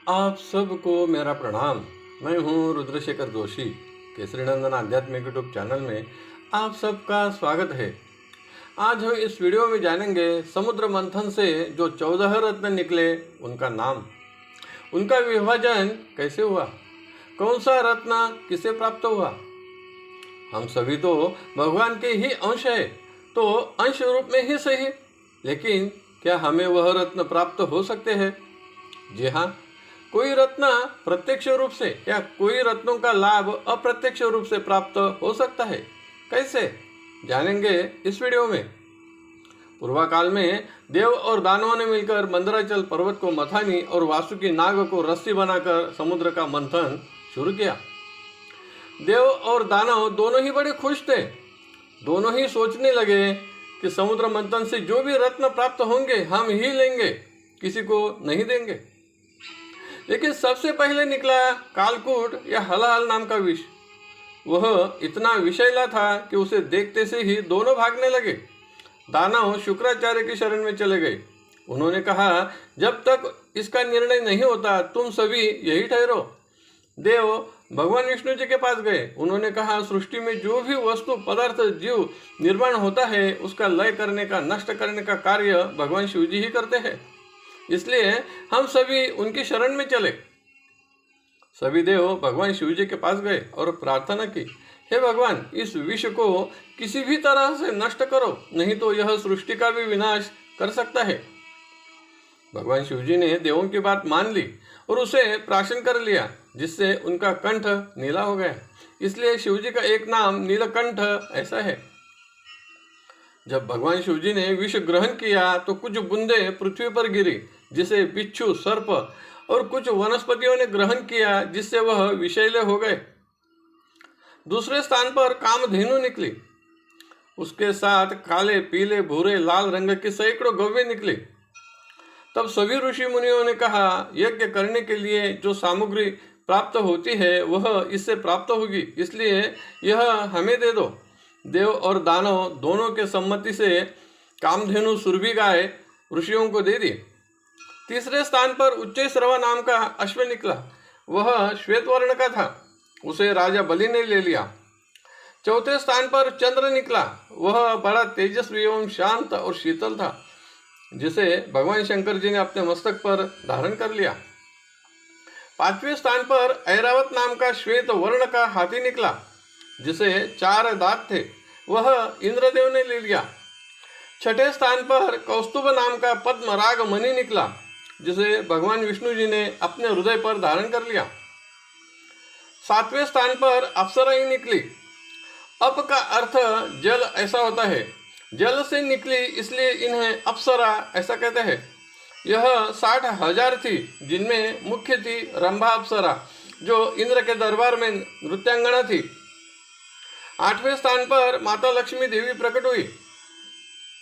आप सबको मेरा प्रणाम। मैं हूं रुद्रशेखर जोशी। केसरीनंदन आध्यात्मिक यूट्यूब चैनल में आप सबका स्वागत है। आज हम इस वीडियो में जानेंगे समुद्र मंथन से जो 14 रत्न निकले उनका नाम, उनका विभाजन कैसे हुआ, कौन सा रत्न किसे प्राप्त हुआ। हम सभी तो भगवान के ही अंश है, तो अंश रूप में ही सही, लेकिन क्या हमें वह रत्न प्राप्त हो सकते हैं? जी हाँ, कोई रत्न प्रत्यक्ष रूप से या कोई रत्नों का लाभ अप्रत्यक्ष रूप से प्राप्त हो सकता है। कैसे, जानेंगे इस वीडियो में। पूर्वाकाल में देव और दानवों ने मिलकर मंदराचल पर्वत को मथानी और वासुकी नाग को रस्सी बनाकर समुद्र का मंथन शुरू किया। देव और दानव दोनों ही बड़े खुश थे। दोनों ही सोचने लगे कि समुद्र मंथन से जो भी रत्न प्राप्त होंगे हम ही लेंगे, किसी को नहीं देंगे। लेकिन सबसे पहले निकला कालकूट या हलाहल नाम का विष। वह इतना विषैला था कि उसे देखते से ही दोनों भागने लगे। दानव शुक्राचार्य की शरण में चले गए। उन्होंने कहा, जब तक इसका निर्णय नहीं होता तुम सभी यही ठहरो। देव भगवान विष्णु जी के पास गए। उन्होंने कहा, सृष्टि में जो भी वस्तु पदार्थ जीव निर्माण होता है उसका लय करने का, नष्ट करने का कार्य भगवान शिव जी ही करते हैं, इसलिए हम सभी उनकी शरण में चले। सभी देव भगवान शिव जी के पास गए और प्रार्थना की, हे भगवान, इस विष को किसी भी तरह से नष्ट करो, नहीं तो यह सृष्टि का भी विनाश कर सकता है। भगवान शिव जी ने देवों की बात मान ली और उसे प्राशन कर लिया, जिससे उनका कंठ नीला हो गया। इसलिए शिव जी का एक नाम नीलकंठ ऐसा है। जब भगवान शिव जी ने विष ग्रहण किया तो कुछ बूंदे पृथ्वी पर गिरी, जिसे बिच्छू, सर्प और कुछ वनस्पतियों ने ग्रहण किया, जिससे वह विषैले हो गए। दूसरे स्थान पर कामधेनु निकली। उसके साथ काले, पीले, भूरे, लाल रंग की सैकड़ों गौवें निकली। तब सभी ऋषि मुनियों ने कहा, यज्ञ करने के लिए जो सामग्री प्राप्त होती है वह इससे प्राप्त होगी, इसलिए यह हमें दे दो। देव और दानव दोनों के सम्मति से कामधेनु सुरभि गाय ऋषियों को दे दी। तीसरे स्थान पर उच्चैश्रवा नाम का अश्व निकला। वह श्वेत वर्ण का था, उसे राजा बलि ने ले लिया। चौथे स्थान पर चंद्र निकला। वह बड़ा तेजस्वी एवं शांत और शीतल था, जिसे भगवान शंकर जी ने अपने मस्तक पर धारण कर लिया। पांचवें स्थान पर ऐरावत नाम का श्वेत वर्ण का हाथी निकला, जिसे 4 दांत थे। वह इंद्रदेव ने ले लिया। छठे स्थान पर कौस्तुभ नाम का पद्म राग मणि निकला, जिसे भगवान विष्णु जी ने अपने हृदय पर धारण कर लिया। सातवें स्थान पर अप्सराएं निकली। अप का अर्थ जल ऐसा होता है, जल से निकली इसलिए इन्हें अप्सरा ऐसा कहते हैं। यह 60,000 थी, जिनमें मुख्य थी रंभा अप्सरा, जो इंद्र के दरबार में नृत्यांगना थी। 8वें स्थान पर माता लक्ष्मी देवी प्रकट हुई,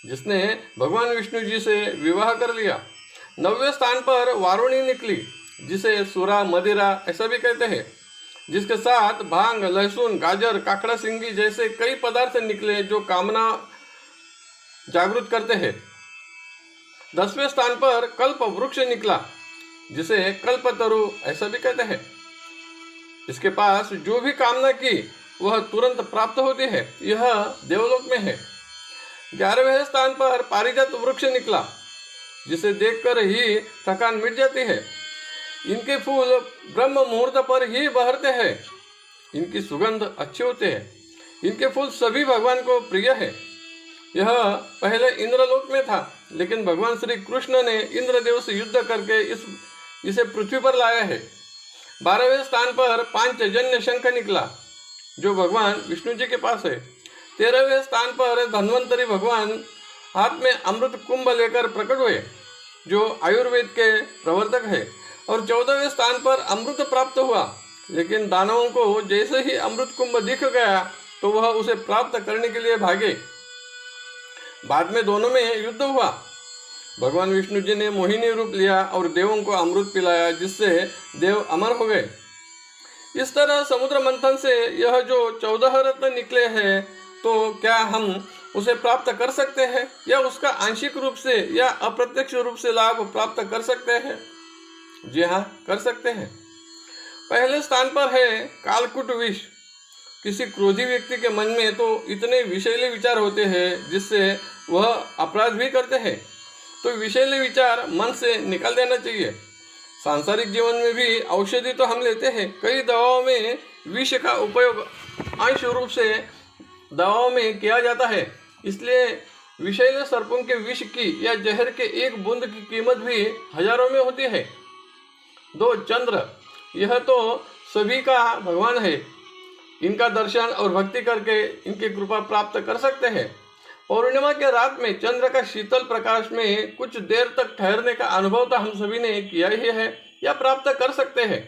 जिसने भगवान विष्णु जी से विवाह कर लिया। 9वें स्थान पर वारुणी निकली, जिसे सुरा मदिरा ऐसा भी कहते हैं, जिसके साथ भांग, लहसुन, गाजर, काकड़ा सिंगी जैसे कई पदार्थ निकले जो कामना जागृत करते हैं। 10वें स्थान पर कल्प वृक्ष निकला, जिसे कल्पतरु ऐसा भी कहते हैं। इसके पास जो भी कामना की वह तुरंत प्राप्त होती है। यह देवलोक में है। 11वें स्थान पर पारिजात वृक्ष निकला, जिसे देखकर ही थकान मिट जाती है। इनके फूल ब्रह्म मुहूर्त पर ही बहरते हैं। इनकी सुगंध अच्छे होते हैं। इनके फूल सभी भगवान को प्रिय है। यह पहले इंद्रलोक में था, लेकिन भगवान श्री कृष्ण ने इंद्रदेव से युद्ध करके इसे पृथ्वी पर लाया है। 12वें स्थान पर पांचजन्य शंख निकला, जो भगवान विष्णु जी के पास है। 13वें स्थान पर धन्वंतरी भगवान हाथ में अमृत कुंभ लेकर प्रकट हुए, जो आयुर्वेद के प्रवर्तक है। और 14वें स्थान पर अमृत प्राप्त हुआ, लेकिन दानवों को जैसे ही अमृत कुंभ दिख गया तो वह उसे प्राप्त करने के लिए भागे। बाद में दोनों में युद्ध हुआ। भगवान विष्णु जी ने मोहिनी रूप लिया और देवों को अमृत पिलाया, जिससे देव अमर हो गए। इस तरह समुद्र मंथन से यह जो 14 रत्न निकले हैं, तो क्या हम उसे प्राप्त कर सकते हैं या उसका आंशिक रूप से या अप्रत्यक्ष रूप से लाभ प्राप्त कर सकते हैं? जी हाँ, कर सकते हैं। पहले स्थान पर है कालकूट विष। किसी क्रोधी व्यक्ति के मन में तो इतने विषैले विचार होते हैं जिससे वह अपराध भी करते हैं। तो विषैले विचार मन से निकाल देना चाहिए। सांसारिक जीवन में भी औषधि तो हम लेते हैं। कई दवाओं में विष का उपयोग अंश रूप से दवाओं में किया जाता है। इसलिए विषैले सर्पों के विष की या जहर के एक बूंद की कीमत भी हजारों में होती है। 2 चंद्र, यह तो सभी का भगवान है। इनका दर्शन और भक्ति करके इनकी कृपा प्राप्त कर सकते हैं। पौर्णिमा के रात में चंद्र का शीतल प्रकाश में कुछ देर तक ठहरने का अनुभव तो हम सभी ने किया ही है या प्राप्त कर सकते हैं।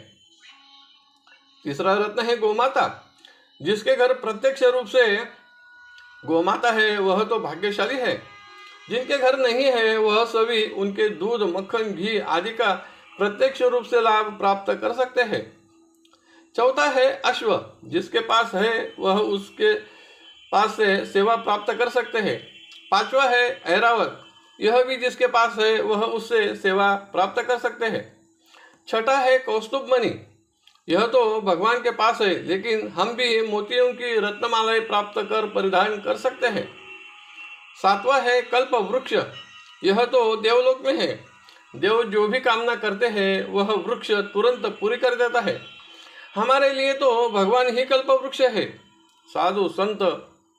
तीसरा रत्न है गोमाता। जिसके घर प्रत्यक्ष रूप से गोमाता है वह तो भाग्यशाली है। जिनके घर नहीं है वह सभी उनके दूध, मक्खन, घी आदि का प्रत्यक्ष रूप से लाभ प्राप्त कर सकते हैं। चौथा है अश्व। जिसके पास है वह उसके पास से सेवा प्राप्त कर सकते हैं। 5वां है ऐरावत। यह भी जिसके पास है वह उससे सेवा प्राप्त कर सकते हैं। 6ठा है कौस्तुभ मणि। यह तो भगवान के पास है, लेकिन हम भी मोतियों की रत्नमालाएं प्राप्त कर परिधान कर सकते हैं। 7वां है कल्प वृक्ष। यह तो देवलोक में है। देव जो भी कामना करते हैं वह वृक्ष तुरंत पूरी कर देता है। हमारे लिए तो भगवान ही कल्प वृक्ष है। साधु संत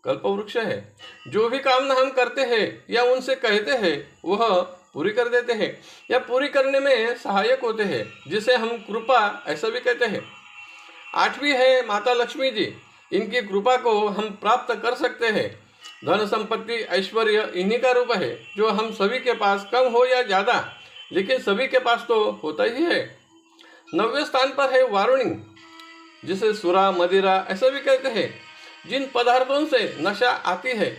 कल्प वृक्ष है। जो भी कामना हम करते हैं या उनसे कहते हैं वह पूरी कर देते हैं या पूरी करने में सहायक होते हैं, जिसे हम कृपा ऐसा भी कहते हैं। 8वीं है माता लक्ष्मी जी। इनकी कृपा को हम प्राप्त कर सकते हैं। धन संपत्ति ऐश्वर्य इन्हीं का रूप है, जो हम सभी के पास कम हो या ज़्यादा, लेकिन सभी के पास तो होता ही है। 9वें स्थान पर है वारुणी, जिसे सुरा मदिरा ऐसा भी कहते हैं। जिन पदार्थों से नशा आती है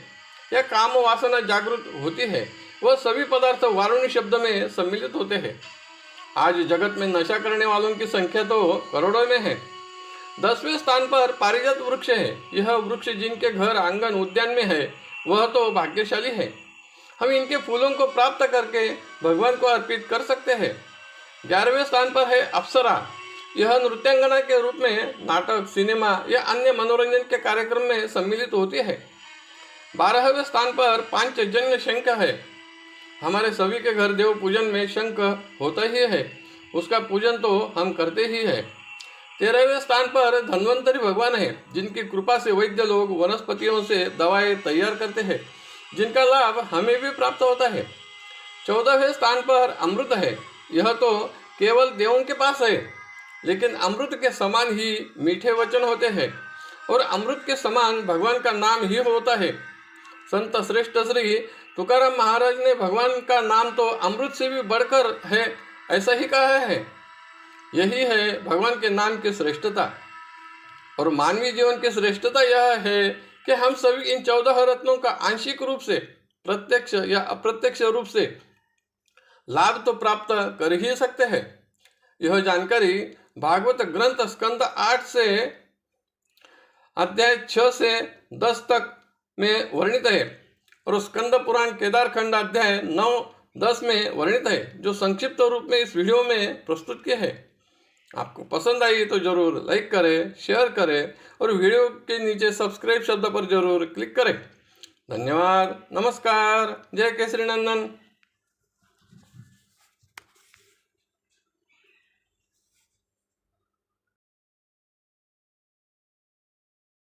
या काम वासना जागृत होती है वह सभी पदार्थ वारुणी शब्द में सम्मिलित होते हैं। आज जगत में नशा करने वालों की संख्या तो करोड़ों में है। 10वें स्थान पर पारिजात वृक्ष है। यह वृक्ष जिनके घर, आंगन, उद्यान में है वह तो भाग्यशाली है। हम इनके फूलों को प्राप्त करके भगवान को अर्पित कर सकते हैं। 11वें स्थान पर है अप्सरा। यह नृत्यांगना के रूप में नाटक, सिनेमा या अन्य मनोरंजन के कार्यक्रम में सम्मिलित होती है। 12वें स्थान पर पांचजन्य शंख है। हमारे सभी के घर देव पूजन में शंख होता ही है, उसका पूजन तो हम करते ही है। 13वें स्थान पर धन्वंतरी भगवान है, जिनकी कृपा से वैद्य लोग वनस्पतियों से दवाएं तैयार करते हैं, जिनका लाभ हमें भी प्राप्त होता है। 14वें स्थान पर अमृत है। यह तो केवल देवों के पास है, लेकिन अमृत के समान ही मीठे वचन होते हैं और अमृत के समान भगवान का नाम ही होता है। संत श्रेष्ठ श्री तुकाराम महाराज ने भगवान का नाम तो अमृत से भी बढ़कर है ऐसा ही कहा है। यही है भगवान के नाम की श्रेष्ठता। और मानवीय जीवन की श्रेष्ठता यह है कि हम सभी इन 14 रत्नों का आंशिक रूप से, प्रत्यक्ष या अप्रत्यक्ष रूप से लाभ तो प्राप्त कर ही सकते हैं। यह जानकारी भागवत ग्रंथ स्कंद 8 से अध्याय 6 से 10 तक में वर्णित है और स्कंद पुराण केदारखंड अध्याय 9-10 में वर्णित है, जो संक्षिप्त रूप में इस वीडियो में प्रस्तुत किया है। आपको पसंद आई तो जरूर लाइक करें, शेयर करें और वीडियो के नीचे सब्सक्राइब शब्द पर जरूर क्लिक करें। धन्यवाद। नमस्कार। जय केसरी नंदन।